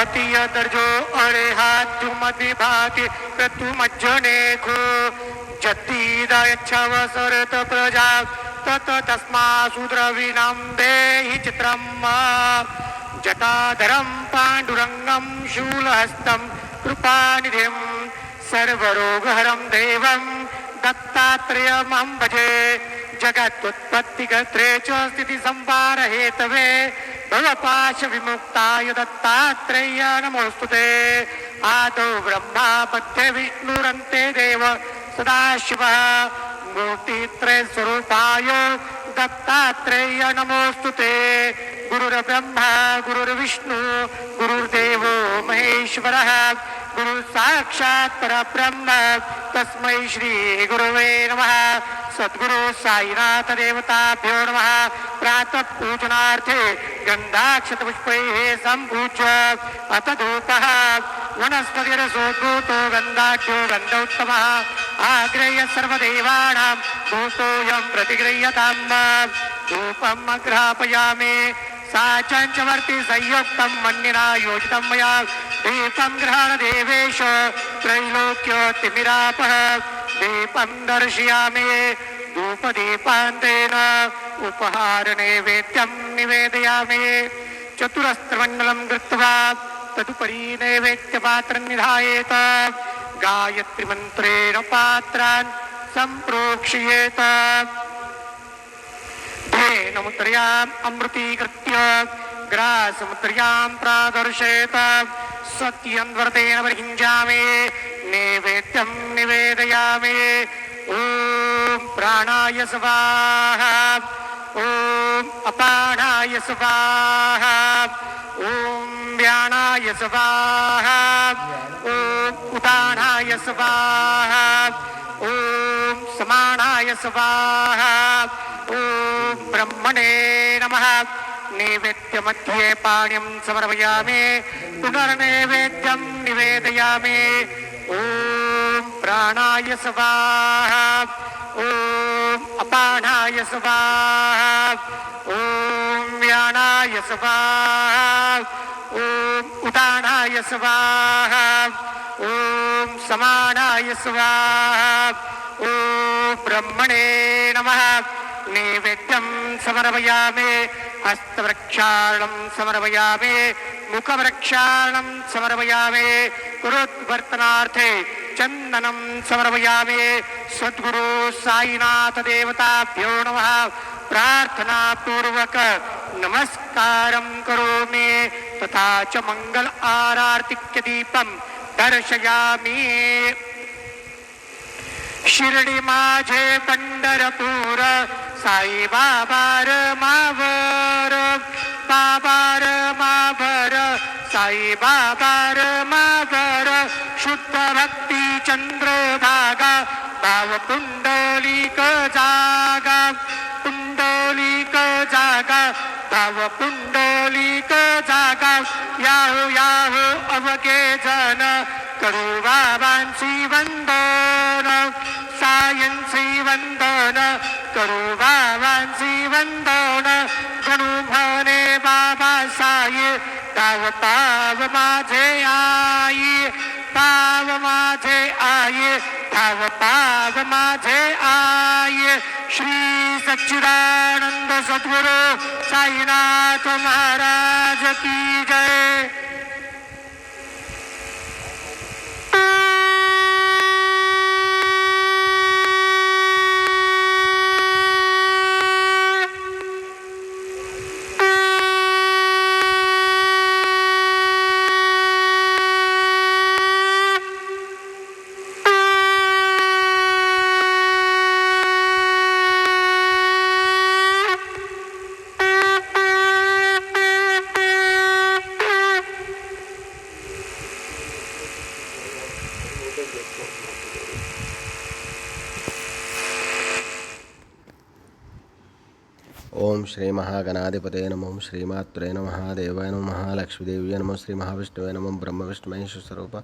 भातीय दर्जो अरे हात मधी भाती प्रतुमज्जने खो जत्तीदायच्छव सरत प्रजा तत तस्मा शूद्रविनां देहि चित्रम् जटाधरं पाण्डुरङ्गं शूलहस्तं कृपानिधिं सर्वरोगहरं देवं दत्तात्रेयमहं भजे जगत्युत्पत्तिकर्त्रे च स्थितिसंहारहेतवे भवपाशविमुक्ताय दत्तात्रेय नमोऽस्तुते आदौ ब्रह्मा मध्ये विष्णुरन्ते देव सदाशिवः मूर्तित्रयस्वरूपाय दत्तात्रेय नमोऽस्तुते गुरुर्ब्रह्मा गुरुर्विष्णु गुरुर्देवो महेश्वरः गुरु साक्षात् परब्रह्म तस्मै श्री गुरुवे नमः सद्गुरु साईनाथ देवताभ्यो नमः प्रातः पूजनार्थे गन्धाक्षतपुष्पैः सम्पूज्य अथ धूपः वनस्पतिरसोद्भूतो गन्धाढ्यो गन्धोत्तमः आग्रेय सर्वदेवानां धूपोऽयं प्रतिगृह्यताम् धूपम् अग्रापयामि सा चञ्चवर्ति संयुक्तं मन्निना योजितं मया दीपं गृहाण देवेश त्रैलोक्योतिमिरापः दीपं दर्शयामि धूपदीपान्तेन उपहारनैवेद्यं निवेदयामि चतुरस्त्रमण्डलं कृत्वा तदुपरि नैवेद्यपात्रं निधायेत गायत्रीमन्त्रेण पात्रान् सम्प्रोक्षयेत मुद्रयाम् अमृतीकृत्य ग्रासमुद्रयां प्रादर्शयेत सत्यन्वर्तेन परिहिञ्जामि नैवेद्यं निवेदयामि ॐ प्राणाय स्वाहा ॐ अपानाय स्वाहा ॐ व्यानाय स्वाहा ॐ उदानाय स्वाहा ॐ समानाय स्वाहा ॐ ब्रह्मणे नमः नैवेद्यमध्ये पाण्यं समर्पयामि पुनर्नैवेद्यं निवेदयामि ॐ प्राणाय स्वाहा ॐ अपानाय स्वाहा ॐ व्यानाय स्वाहा ॐ उदानाय स्वाहा ॐ समानाय स्वाहा ॐ ब्रह्मणे नमः नैवेद्यं समर्पयामि हस्तवृक्षार्णं समर्पयामि मुखवृक्षार्णं समर्पयामि कुरुद्वर्तनार्थे चन्दनं समर्पयामि सद्गुरु साईनाथ देवताभ्यो नमः प्रार्थनापूर्वक नमस्कारं करोमि तथा च मंगल आरार्तिक्य दीपं दर्शयामि शिर्डी माझे पंढरपूर साई बाबार मावर बाबार मावर साई बाबार मावर शुद्ध भक्ती चंद्रभागा भाव पुंडलिक जागा पुंडलिक जागा भाव पुंडलिक जागा याहो याहो अवघे जन करू बाबांची वंदन सायंची वंदन करू बाबांची वंदन गणू म्हणे बाबा साई पाव पाव माझे आई पाव माझे आई पाव पाव माझे आई श्री सच्चिदानंद सद्गुरु साईनाथ महाराज की जय। ओम श्री महागणाधिपतये नमः। ओम श्रीमात्रे नमः। देवाय नमः। महालक्ष्मीदेव्यै नमः। श्री महाविष्णुवे नमः। ब्रह्म विष्णु महेश स्वरूप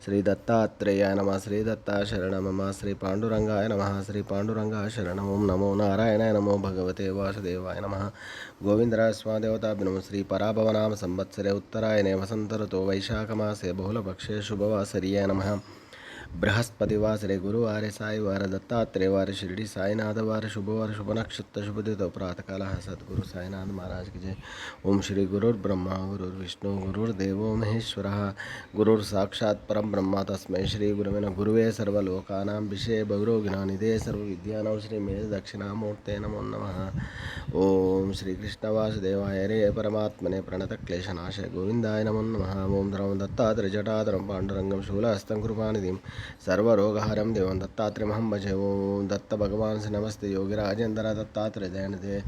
श्री दत्तात्रेयाय नमः। श्री दत्ता शरणं मम। श्री पांडुरंगाय नमः। श्री पांडुरंगाय शरणं। ओम नमो नारायणाय नमो भगवते वासुदेवाय नमः। गोविंदराय स्वादेवताभ्यो नमः। श्री पराभवनाम संवत्सरे उत्तरायणे वसंत ऋतौ वैशाखमासे बहुलपक्षे शुभवासर्याय नमः। बृहस्पतिवासरे गुरुवारे साईवार दत्तात्रेयवार शिरडी साईनाथवार शुभवार शुभ नक्षत्र शुभ दिवस प्रातःकाल सद्गुरु साईनाथ महाराज की जय। ओम श्री गुरुर्ब्रह्मा गुरुर्विष्णु गुरुर्देवो महेश्वरः गुरुर् साक्षात् परम ब्रह्म तस्मै श्री गुरुवे नमः। गुरुवे सर्वलोकानां विषये भगुरोगिनानिधे सर्वविद्यानां श्री मेध दक्षिणामूर्ते नमो नमः। ओम श्री कृष्ण वासुदेवाय रे परमात्मने प्रणतक्लेशनाशय गोविंदाय नमो नमः। ओम धर्म दत्तात्रेय जटाधरं पाण्डुरंगं शूलहस्तं कृपानिधिं सर्वरोगहरं देवं दत्तात्रेयमहं भजे। ओम दत्त भगवान से नमस्ते योगिराजेन्द्र दत्तात्रेय दयानिधे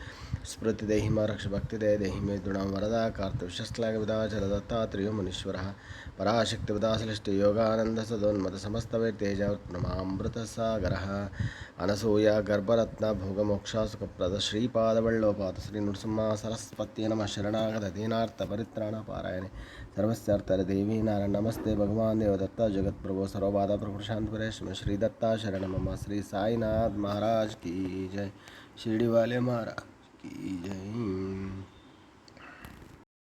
स्मृति देहि मा रक्ष भक्ति दे देहि मे दृढं वरदा कार्तविशस्लाघ विदाचर दत्तात्रेयो मुनीश्वरः पराशक्ति विदासलिष्ट योगानंद सदोन्मत समस्तवे तेजामृतसागरः अनसूया गर्भरत्न भोगमोक्षासुखप्रद श्रीपादवल्लोपात श्री नृसिंह सरस्वती नमः। शरणागत दीनार्थ परित्राण पारायणे सर्वस्यार्थ देवी नारायण नमस्ते भगवान देव दत्ता जगत प्रभु सर्वबाधा प्रभु शांत परेश में श्री दत्ता शरण मम। श्री साईनाथ महाराज की जय। शिरडी वाले महाराज की जय।